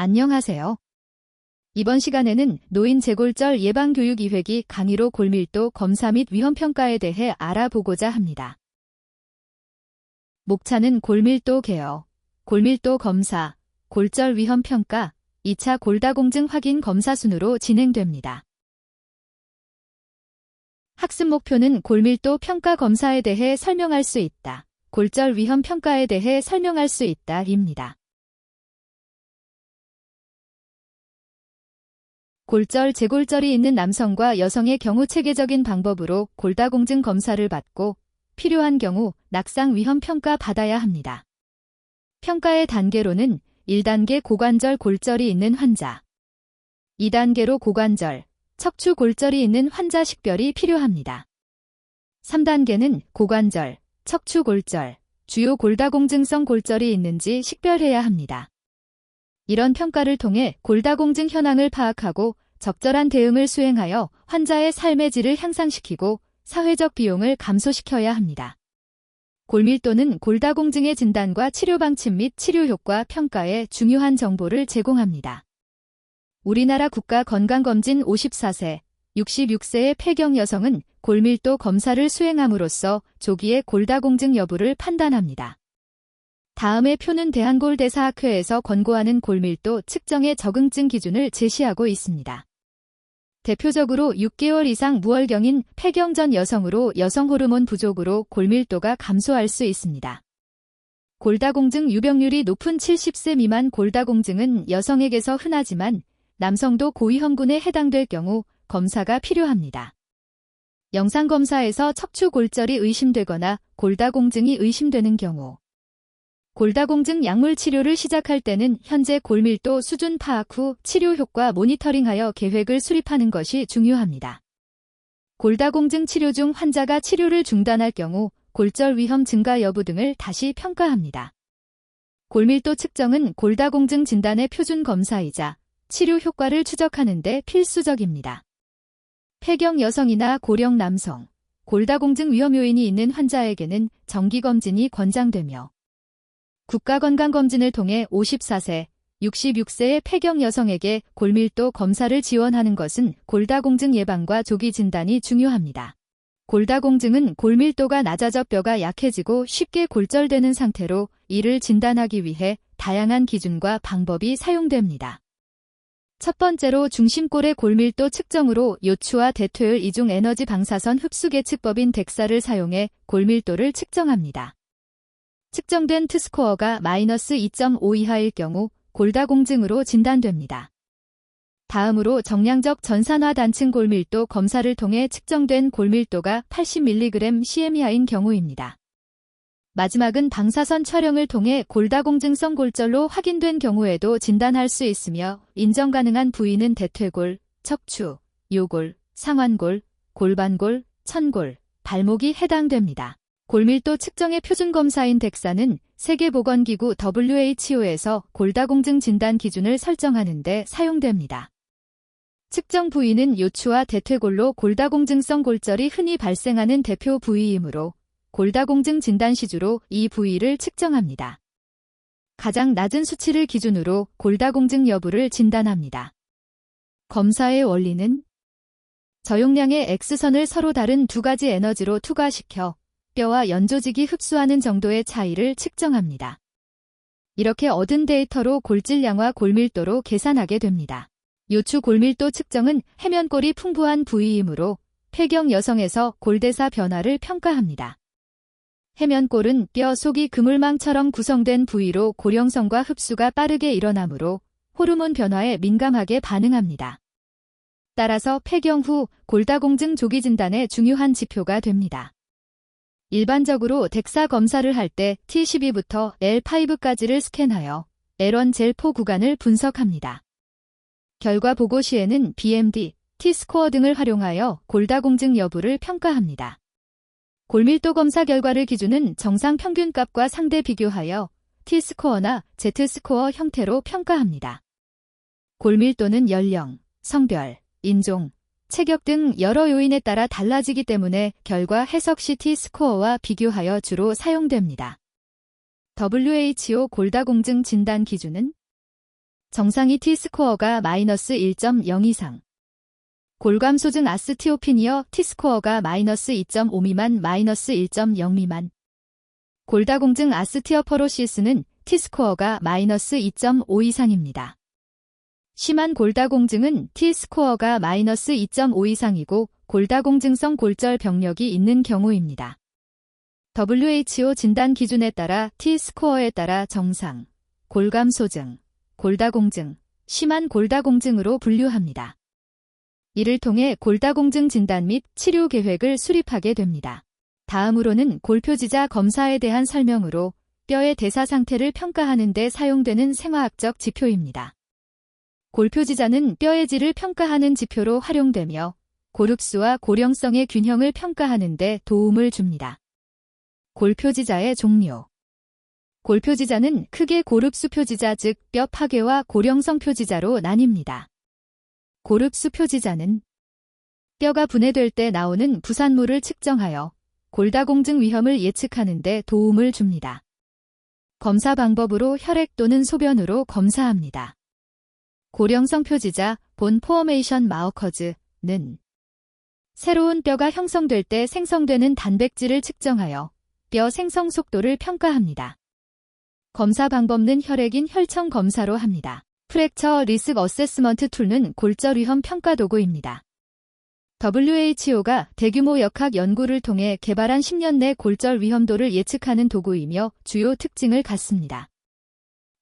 안녕하세요. 이번 시간에는 노인 재골절 예방교육기획이 강의로 골밀도 검사 및 위험평가에 대해 알아보고자 합니다. 목차는 골밀도 개요, 골밀도 검사, 골절 위험평가, 2차 골다공증 확인 검사 순으로 진행됩니다. 학습 목표는 골밀도 평가 검사에 대해 설명할 수 있다, 골절 위험평가에 대해 설명할 수 있다 입니다. 골절, 재골절이 있는 남성과 여성의 경우 체계적인 방법으로 골다공증 검사를 받고 필요한 경우 낙상 위험평가 받아야 합니다. 평가의 단계로는 1단계 고관절 골절이 있는 환자, 2단계로 고관절, 척추 골절이 있는 환자 식별이 필요합니다. 3단계는 고관절, 척추 골절, 주요 골다공증성 골절이 있는지 식별해야 합니다. 이런 평가를 통해 골다공증 현황을 파악하고 적절한 대응을 수행하여 환자의 삶의 질을 향상시키고 사회적 비용을 감소시켜야 합니다. 골밀도는 골다공증의 진단과 치료 방침 및 치료 효과 평가에 중요한 정보를 제공합니다. 우리나라 국가건강검진 54세, 66세의 폐경 여성은 골밀도 검사를 수행함으로써 조기에 골다공증 여부를 판단합니다. 다음의 표는 대한골대사학회에서 권고하는 골밀도 측정의 적응증 기준을 제시하고 있습니다. 대표적으로 6개월 이상 무월경인 폐경 전 여성으로 여성 호르몬 부족으로 골밀도가 감소할 수 있습니다. 골다공증 유병률이 높은 70세 미만 골다공증은 여성에게서 흔하지만 남성도 고위험군에 해당될 경우 검사가 필요합니다. 영상검사에서 척추 골절이 의심되거나 골다공증이 의심되는 경우 골다공증 약물 치료를 시작할 때는 현재 골밀도 수준 파악 후 치료 효과 모니터링하여 계획을 수립하는 것이 중요합니다. 골다공증 치료 중 환자가 치료를 중단할 경우 골절 위험 증가 여부 등을 다시 평가합니다. 골밀도 측정은 골다공증 진단의 표준 검사이자 치료 효과를 추적하는 데 필수적입니다. 폐경 여성이나 고령 남성, 골다공증 위험 요인이 있는 환자에게는 정기검진이 권장되며 국가건강검진을 통해 54세, 66세의 폐경 여성에게 골밀도 검사를 지원하는 것은 골다공증 예방과 조기 진단이 중요합니다. 골다공증은 골밀도가 낮아져 뼈가 약해지고 쉽게 골절되는 상태로 이를 진단하기 위해 다양한 기준과 방법이 사용됩니다. 첫 번째로 중심골의 골밀도 측정으로 요추와 대퇴율 이중 에너지 방사선 흡수 계측법인 덱사를 사용해 골밀도를 측정합니다. 측정된 T스코어가 -2.5 이하일 경우 골다공증으로 진단됩니다. 다음으로 정량적 전산화 단층 골밀도 검사를 통해 측정된 골밀도가 80mg/cm 이하인 경우입니다. 마지막은 방사선 촬영을 통해 골다공증성 골절로 확인된 경우에도 진단할 수 있으며 인정 가능한 부위는 대퇴골, 척추, 요골, 상완골, 골반골, 천골, 발목이 해당됩니다. 골밀도 측정의 표준검사인 덱사는 세계보건기구 WHO에서 골다공증 진단 기준을 설정하는 데 사용됩니다. 측정 부위는 요추와 대퇴골로 골다공증성 골절이 흔히 발생하는 대표 부위이므로 골다공증 진단 시주로 이 부위를 측정합니다. 가장 낮은 수치를 기준으로 골다공증 여부를 진단합니다. 검사의 원리는 저용량의 X선을 서로 다른 두 가지 에너지로 투과시켜 뼈와 연조직이 흡수하는 정도의 차이를 측정합니다. 이렇게 얻은 데이터로 골질량과 골밀도로 계산하게 됩니다. 요추 골밀도 측정은 해면골이 풍부한 부위이므로 폐경 여성에서 골대사 변화를 평가합니다. 해면골은 뼈 속이 그물망처럼 구성된 부위로 고령성과 흡수가 빠르게 일어나므로 호르몬 변화에 민감하게 반응합니다. 따라서 폐경 후 골다공증 조기 진단에 중요한 지표가 됩니다. 일반적으로 덱사 검사를 할 때 T12부터 L5까지를 스캔하여 L1 젤포 구간을 분석합니다. 결과 보고 시에는 BMD, T스코어 등을 활용하여 골다공증 여부를 평가합니다. 골밀도 검사 결과를 기준은 정상 평균값과 상대 비교하여 T스코어나 Z스코어 형태로 평가합니다. 골밀도는 연령, 성별, 인종, 체격 등 여러 요인에 따라 달라지기 때문에 결과 해석 시 T스코어와 비교하여 주로 사용됩니다. WHO 골다공증 진단 기준은 정상이 T스코어가 마이너스 1.0 이상. 골감소증 아스티오피니어 T스코어가 마이너스 2.5 미만 마이너스 1.0 미만. 골다공증 아스티오포로시스는 T스코어가 마이너스 2.5 이상입니다. 심한 골다공증은 T스코어가 마이너스 2.5 이상이고 골다공증성 골절 병력이 있는 경우입니다. WHO 진단 기준에 따라 T스코어에 따라 정상, 골감소증, 골다공증, 심한 골다공증으로 분류합니다. 이를 통해 골다공증 진단 및 치료 계획을 수립하게 됩니다. 다음으로는 골표지자 검사에 대한 설명으로 뼈의 대사 상태를 평가하는 데 사용되는 생화학적 지표입니다. 골표지자는 뼈의 질을 평가하는 지표로 활용되며 고릅수와 고령성의 균형을 평가하는 데 도움을 줍니다. 골표지자의 종류. 골표지자는 크게 고릅수 표지자 즉 뼈 파괴와 고령성 표지자로 나뉩니다. 고릅수 표지자는 뼈가 분해될 때 나오는 부산물을 측정하여 골다공증 위험을 예측하는 데 도움을 줍니다. 검사 방법으로 혈액 또는 소변으로 검사합니다. 고령성 표지자, 본 포어메이션 마어커즈는 새로운 뼈가 형성될 때 생성되는 단백질을 측정하여 뼈 생성 속도를 평가합니다. 검사 방법은 혈액인 혈청 검사로 합니다. 프랙처 리스크 어세스먼트 툴은 골절 위험 평가 도구입니다. WHO가 대규모 역학 연구를 통해 개발한 10년 내 골절 위험도를 예측하는 도구이며 주요 특징을 갖습니다.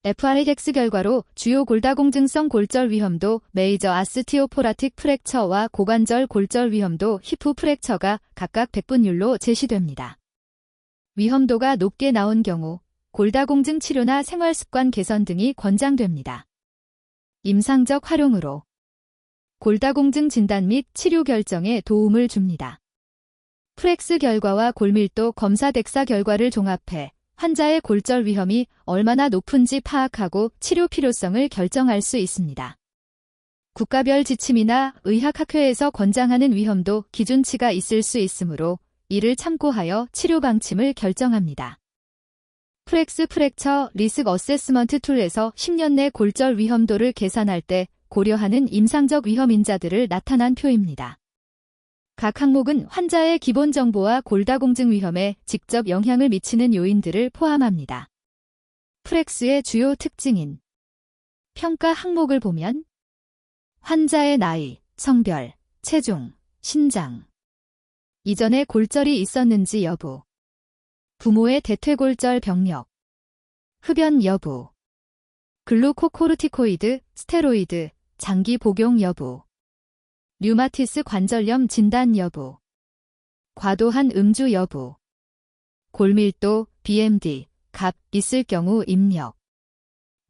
FRX 결과로 주요 골다공증성 골절 위험도, 메이저 아스티오포라틱 프랙처와 고관절 골절 위험도, 히프 프랙처가 각각 100분율로 제시됩니다. 위험도가 높게 나온 경우 골다공증 치료나 생활습관 개선 등이 권장됩니다. 임상적 활용으로 골다공증 진단 및 치료 결정에 도움을 줍니다. 프렉스 결과와 골밀도 검사 덱사 결과를 종합해 환자의 골절 위험이 얼마나 높은지 파악하고 치료 필요성을 결정할 수 있습니다. 국가별 지침이나 의학학회에서 권장하는 위험도 기준치가 있을 수 있으므로 이를 참고하여 치료 방침을 결정합니다. 프렉스 프랙처 리스크 어세스먼트 툴에서 10년 내 골절 위험도를 계산할 때 고려하는 임상적 위험 인자들을 나타난 표입니다. 각 항목은 환자의 기본 정보와 골다공증 위험에 직접 영향을 미치는 요인들을 포함합니다. 프렉스의 주요 특징인 평가 항목을 보면 환자의 나이, 성별, 체중, 신장, 이전에 골절이 있었는지 여부, 부모의 대퇴골절 병력, 흡연 여부, 글루코코르티코이드, 스테로이드, 장기 복용 여부, 류마티스 관절염 진단 여부, 과도한 음주 여부, 골밀도, BMD, 갑 있을 경우 입력.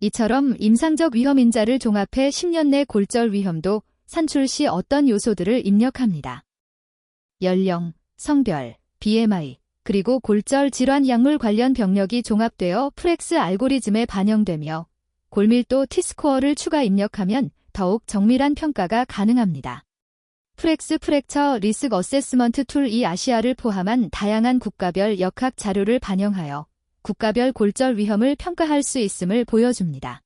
이처럼 임상적 위험 인자를 종합해 10년 내 골절 위험도 산출 시 어떤 요소들을 입력합니다. 연령, 성별, BMI, 그리고 골절 질환 약물 관련 병력이 종합되어 프렉스 알고리즘에 반영되며 골밀도 T스코어를 추가 입력하면 더욱 정밀한 평가가 가능합니다. 프렉스 프랙처 리스크 어세스먼트 툴 이 아시아를 포함한 다양한 국가별 역학 자료를 반영하여 국가별 골절 위험을 평가할 수 있음을 보여줍니다.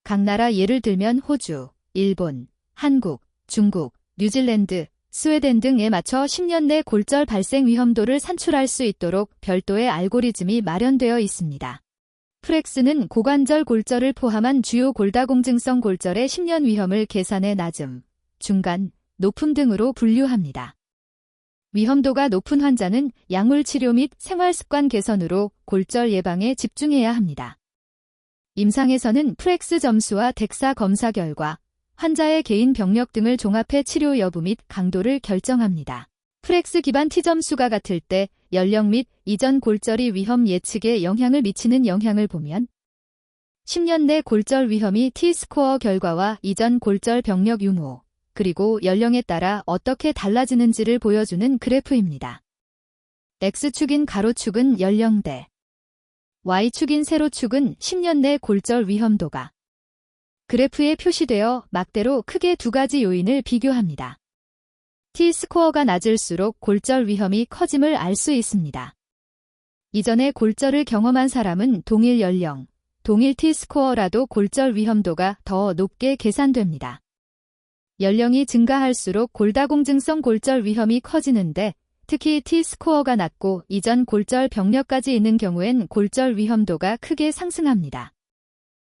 각 나라 예를 들면 호주, 일본, 한국, 중국, 뉴질랜드, 스웨덴 등에 맞춰 10년 내 골절 발생 위험도를 산출할 수 있도록 별도의 알고리즘이 마련되어 있습니다. 프렉스는 고관절 골절을 포함한 주요 골다공증성 골절의 10년 위험을 계산해 낮음, 중간, 높음 등으로 분류합니다. 위험도가 높은 환자는 약물 치료 및 생활습관 개선으로 골절 예방에 집중해야 합니다. 임상에서는 프렉스 점수와 덱사 검사 결과, 환자의 개인 병력 등을 종합해 치료 여부 및 강도를 결정합니다. 프렉스 기반 T점수가 같을 때 연령 및 이전 골절이 위험 예측에 영향을 미치는 영향을 보면 10년 내 골절 위험이 T스코어 결과와 이전 골절 병력 유무, 그리고 연령에 따라 어떻게 달라지는지를 보여주는 그래프입니다. X축인 가로축은 연령대, Y축인 세로축은 10년 내 골절 위험도가 그래프에 표시되어 막대로 크게 두 가지 요인을 비교합니다. T스코어가 낮을수록 골절 위험이 커짐을 알 수 있습니다. 이전에 골절을 경험한 사람은 동일 연령, 동일 T스코어라도 골절 위험도가 더 높게 계산됩니다. 연령이 증가할수록 골다공증성 골절 위험이 커지는데 특히 T스코어가 낮고 이전 골절 병력까지 있는 경우엔 골절 위험도가 크게 상승합니다.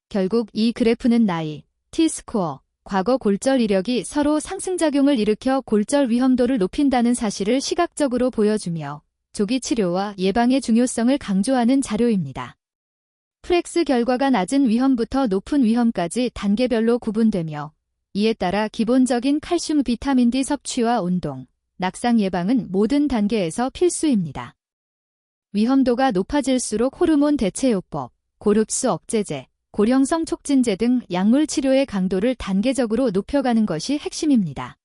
결국 이 그래프는 나이, T스코어, 과거 골절 이력이 서로 상승작용을 일으켜 골절 위험도를 높인다는 사실을 시각적으로 보여주며 조기 치료와 예방의 중요성을 강조하는 자료입니다. 프렉스 결과가 낮은 위험부터 높은 위험까지 단계별로 구분되며 이에 따라 기본적인 칼슘 비타민 D 섭취와 운동, 낙상 예방은 모든 단계에서 필수입니다. 위험도가 높아질수록 호르몬 대체요법, 고흡수 억제제, 고령성 촉진제 등 약물 치료의 강도를 단계적으로 높여가는 것이 핵심입니다.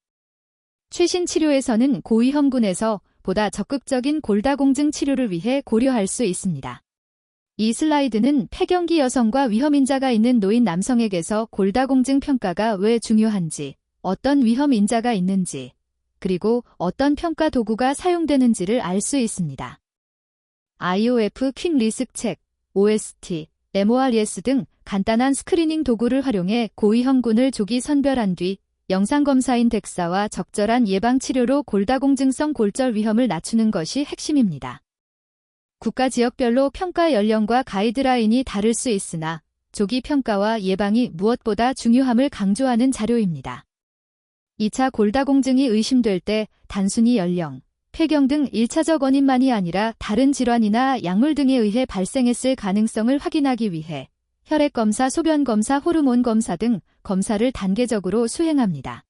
최신 치료에서는 고위험군에서 보다 적극적인 골다공증 치료를 위해 고려할 수 있습니다. 이 슬라이드는 폐경기 여성과 위험인자가 있는 노인 남성에게서 골다공증 평가가 왜 중요한지, 어떤 위험인자가 있는지, 그리고 어떤 평가 도구가 사용되는지를 알 수 있습니다. IOF 퀵 리스크 책, OST, MORS 등 간단한 스크리닝 도구를 활용해 고위험군을 조기 선별한 뒤 영상검사인 덱사와 적절한 예방치료로 골다공증성 골절 위험을 낮추는 것이 핵심입니다. 국가 지역별로 평가 연령과 가이드라인이 다를 수 있으나 조기 평가와 예방이 무엇보다 중요함을 강조하는 자료입니다. 2차 골다공증이 의심될 때 단순히 연령, 폐경 등 1차적 원인만이 아니라 다른 질환이나 약물 등에 의해 발생했을 가능성을 확인하기 위해 혈액검사, 소변검사, 호르몬검사 등 검사를 단계적으로 수행합니다.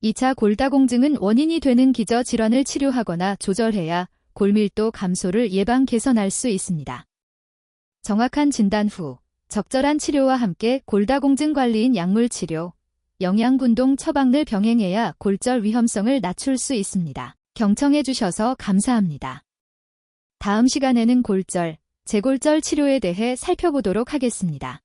2차 골다공증은 원인이 되는 기저질환을 치료하거나 조절해야 골밀도 감소를 예방 개선할 수 있습니다. 정확한 진단 후 적절한 치료와 함께 골다공증 관리인 약물 치료, 영양군동 처방을 병행해야 골절 위험성을 낮출 수 있습니다. 경청해 주셔서 감사합니다. 다음 시간에는 골절, 재골절 치료에 대해 살펴보도록 하겠습니다.